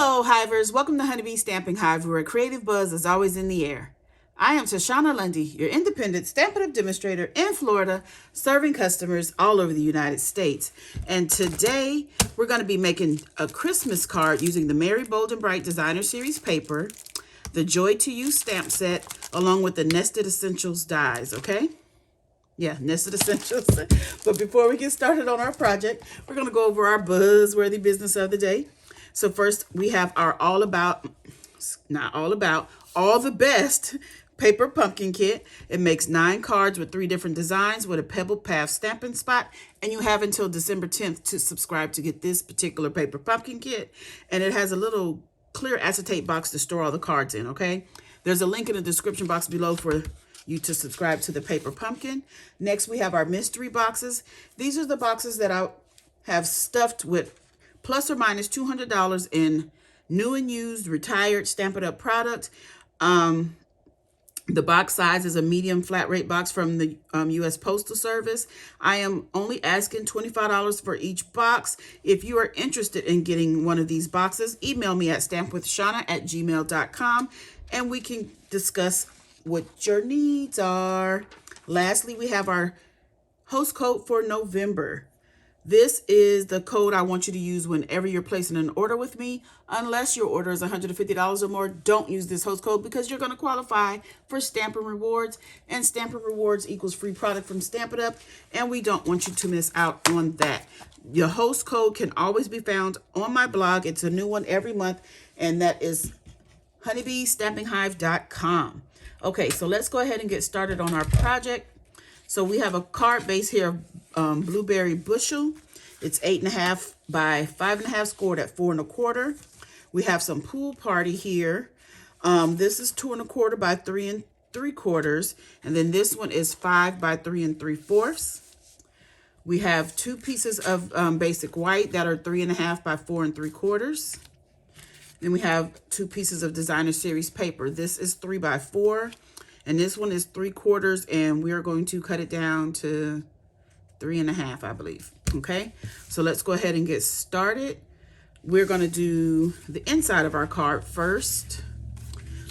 Hello, Hivers. Welcome to Honeybee Stamping Hive, where a creative buzz is always in the air. I am Tashana Lundy, your independent Stampin' Up! Demonstrator in Florida, serving customers all over the United States. And today, we're going to be making a Christmas card using the Merry Bold Bright Designer Series paper, the Joy to You stamp set, along with the Nested Essentials dies, okay? Yeah, Nested Essentials. But before we get started on our project, we're going to go over our buzzworthy business of the day. So first, we have our all the best paper pumpkin kit. It makes 9 cards with 3 different designs with a Pebble Path stamping spot. And you have until December 10th to subscribe to get this particular paper pumpkin kit. And it has a little clear acetate box to store all the cards in, okay? There's a link in the description box below for you to subscribe to the paper pumpkin. Next, we have our mystery boxes. These are the boxes that I have stuffed with plus or minus $200 in new and used retired Stampin' Up! Product. The box size is a medium flat rate box from the U.S. Postal Service. I am only asking $25 for each box. If you are interested in getting one of these boxes, email me at stampwithshana@gmail.com and we can discuss what your needs are. Lastly, we have our host code for November. This is the code I want you to use whenever you're placing an order with me. Unless your order is $150 or more, don't use this host code because you're going to qualify for Stampin' Rewards. And Stampin' Rewards equals free product from Stampin' Up! And we don't want you to miss out on that. Your host code can always be found on my blog. It's a new one every month, and that is honeybeestampinghive.com. Okay, so let's go ahead and get started on our project. So we have a card base here of Blueberry Bushel. It's 8.5 by 5.5, scored at 4 1/4. We have some Pool Party here. This is 2 1/4 by 3 3/4, and then this one is 5 by 3 3/4. We have 2 pieces of basic white that are 3.5 by 4 3/4. Then we have 2 pieces of Designer Series paper. This is 3 by 4. And this one is 3/4, and we are going to cut it down to 3.5, I believe. Okay, so let's go ahead and get started. We're going to do the inside of our card first.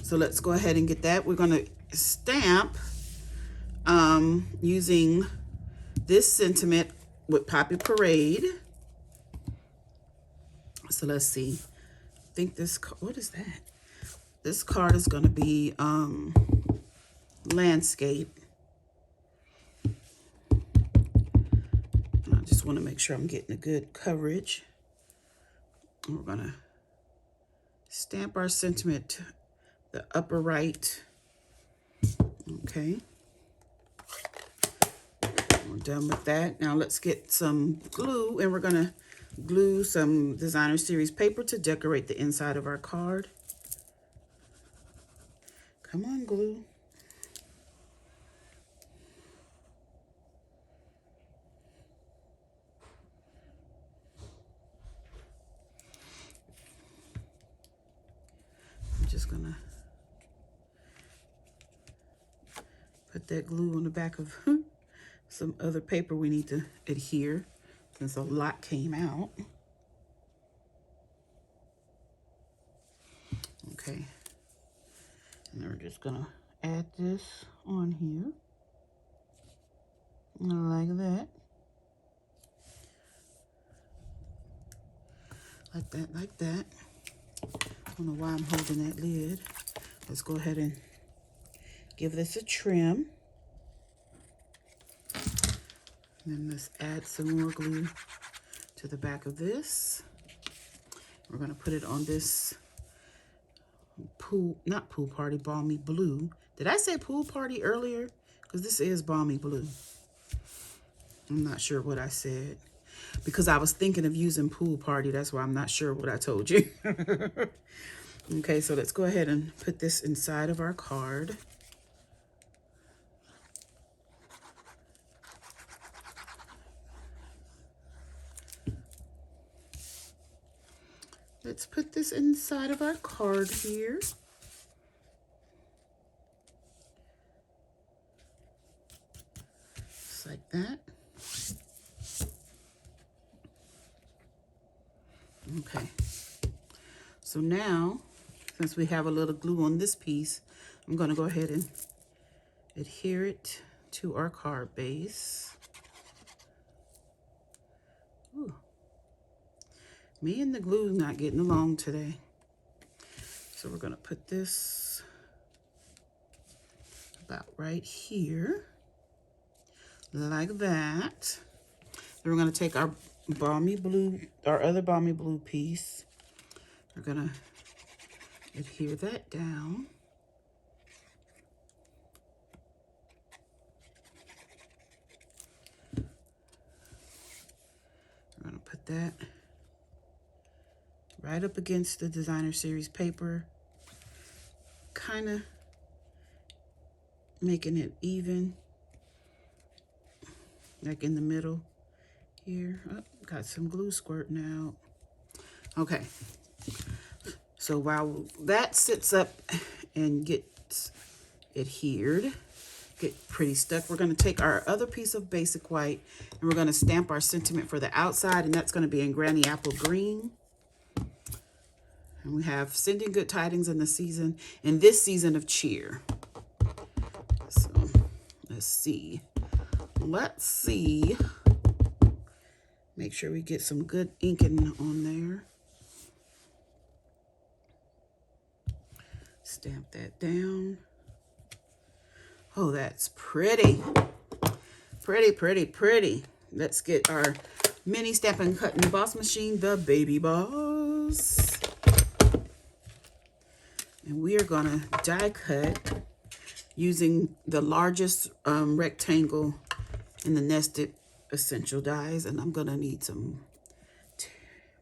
So let's go ahead and get that. We're going to stamp using this sentiment with Poppy Parade. So let's see. I think this, what is that? This card is going to be landscape. I just want to make sure I'm getting a good coverage. We're going to stamp our sentiment, the upper right. Okay. We're done with that. Now let's get some glue, and we're going to glue some Designer Series paper to decorate the inside of our card. Come on, glue. Just gonna put that glue on the back of some other paper we need to adhere since a lot came out. Okay, and we're just gonna add this on here like that, like that. I don't know why I'm holding that lid. Let's go ahead and give this a trim. And then let's add some more glue to the back of this. We're going to put it on this not Pool Party, Balmy Blue. Did I say Pool Party earlier? Because this is Balmy Blue. I'm not sure what I said. Because I was thinking of using Pool Party. That's why I'm not sure what I told you. Okay, so let's go ahead and put this inside of our card. Let's put this inside of our card here. Just like that. Okay. So now, since we have a little glue on this piece, I'm going to go ahead and adhere it to our card base. Ooh. Me and the glue not getting along today. So we're going to put this about right here, like that. Then we're going to take our balmy blue, our other balmy blue piece. We're going to adhere that down. We're going to put that right up against the designer series paper, kind of making it even, like in the middle here. Oh, got some glue squirting out. Okay, so while that sits up and gets adhered, get pretty stuck, we're going to take our other piece of basic white and we're going to stamp our sentiment for the outside, and that's going to be in Granny Apple Green. And we have sending good tidings in this season of cheer. So let's see. Make sure we get some good inking on there. Stamp that down. Oh, that's pretty. Pretty, pretty, pretty. Let's get our mini Stampin' Cut and Emboss machine, the Baby Boss. And we are gonna die cut using the largest rectangle in the nested essential dies. And I'm gonna need some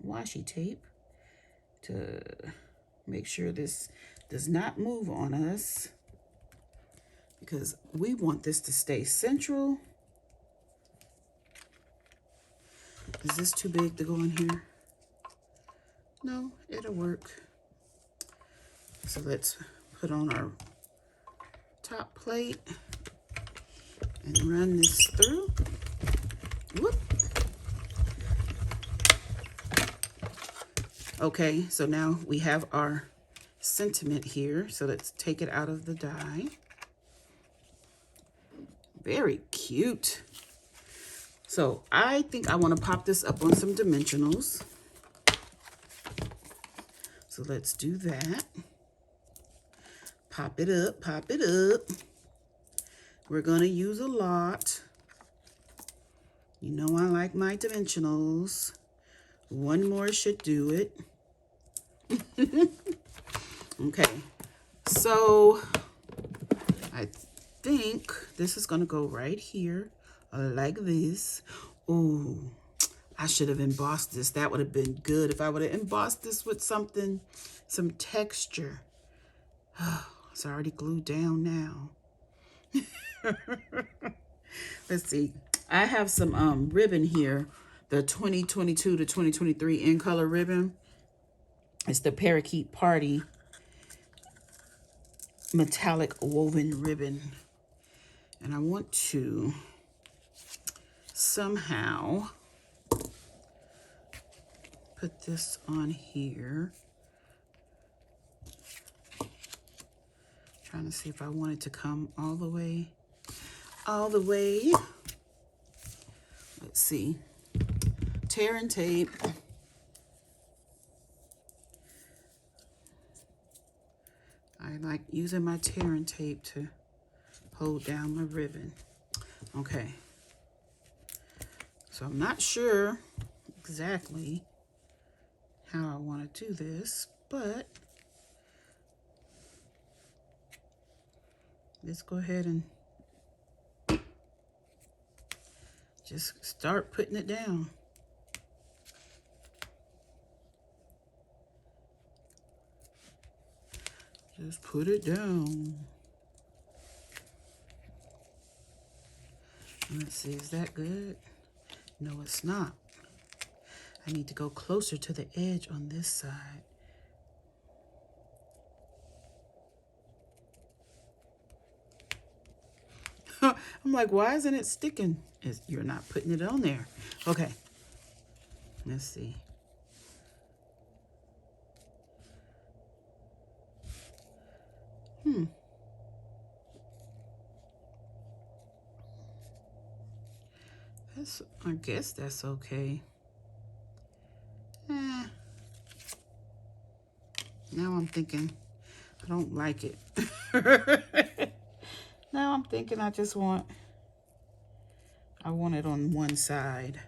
washi tape to make sure this does not move on us, because we want this to stay central. Is this too big to go in here? No, it'll work. So let's put on our top plate and run this through. Whoop. Okay, so now we have our sentiment here. So let's take it out of the die. Very cute. So I think I want to pop this up on some dimensionals. So let's do that. Pop it up, pop it up. We're going to use a lot. You know I like my dimensionals. One more should do it. Okay, so I think this is going to go right here, like this. Ooh, I should have embossed this. That would have been good if I would have embossed this with something, some texture. It's already glued down now. Let's see. I have some ribbon here, the 2022 to 2023 in color ribbon. It's the Parakeet Party metallic woven ribbon. And I want to somehow put this on here. Trying to see if I want it to come all the way. Let's see. Tear and tape. I like using my tear and tape to hold down my ribbon. Okay. So I'm not sure exactly how I want to do this, but let's go ahead and just start putting it down. Just put it down. Let's see, is that good? No, it's not. I need to go closer to the edge on this side. I'm like, why isn't it sticking? You're not putting it on there. Okay. Let's see. I guess that's okay. Now I'm thinking I don't like it. Now I'm thinking I want it on one side.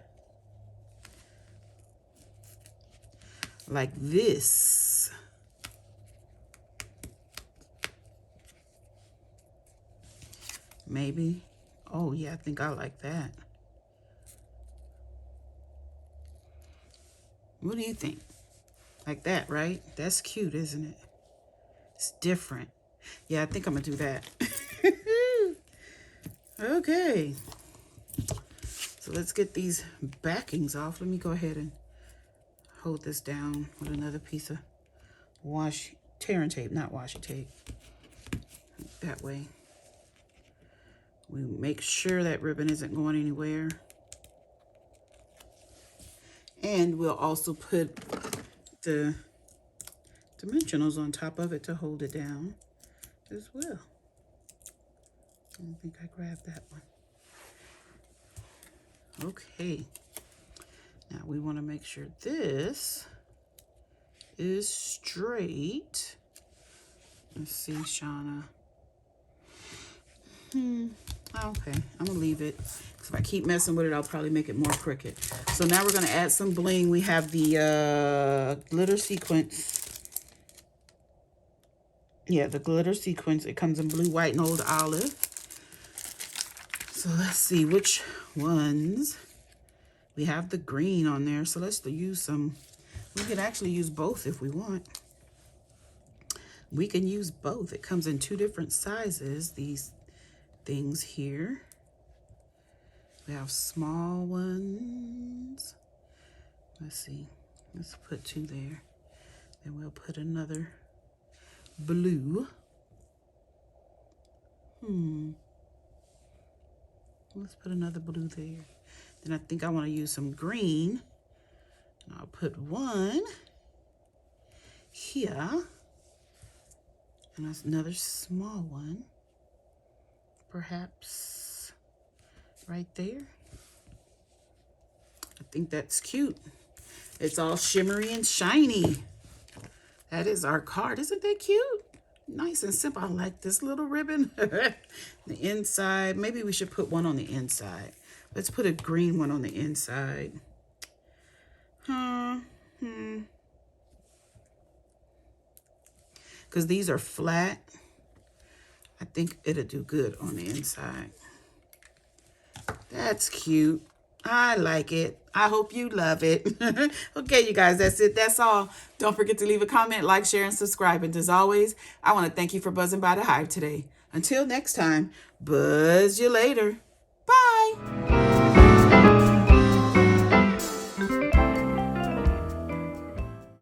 Like this. Maybe. Oh yeah, I think I like that. What do you think? Like that, right? That's cute, isn't it? It's different. Yeah, I think I'm gonna do that. Okay. So let's get these backings off. Let me go ahead and hold this down with another piece of tearing tape, not washi tape. That way. We make sure that ribbon isn't going anywhere. And we'll also put the dimensionals on top of it to hold it down as well. I don't think I grabbed that one. Okay. Now we want to make sure this is straight. Let's see, Shauna. Okay, I'm gonna leave it. If I keep messing with it, I'll probably make it more crooked. So now we're gonna add some bling. We have the glitter sequence. Yeah, the glitter sequence. It comes in blue, white, and old olive. So let's see which ones. We have the green on there, so let's use some. We could actually use both if we want. We can use both. It comes in 2 different sizes, these things here. We have small ones. Let's see. Let's put 2 there. Then we'll put another blue. Let's put another blue there. Then I think I want to use some green. And I'll put 1 here. And that's another small one. Perhaps right there. I think that's cute. It's all shimmery and shiny. That is our card. Isn't that cute? Nice and simple. I like this little ribbon. The inside. Maybe we should put one on the inside. Let's put a green one on the inside. Because these are flat. I think it'll do good on the inside. That's cute. I like it. I hope you love it. Okay, you guys, that's it. That's all. Don't forget to leave a comment, like, share, and subscribe. And as always, I want to thank you for buzzing by the Hive today. Until next time, buzz you later. Bye.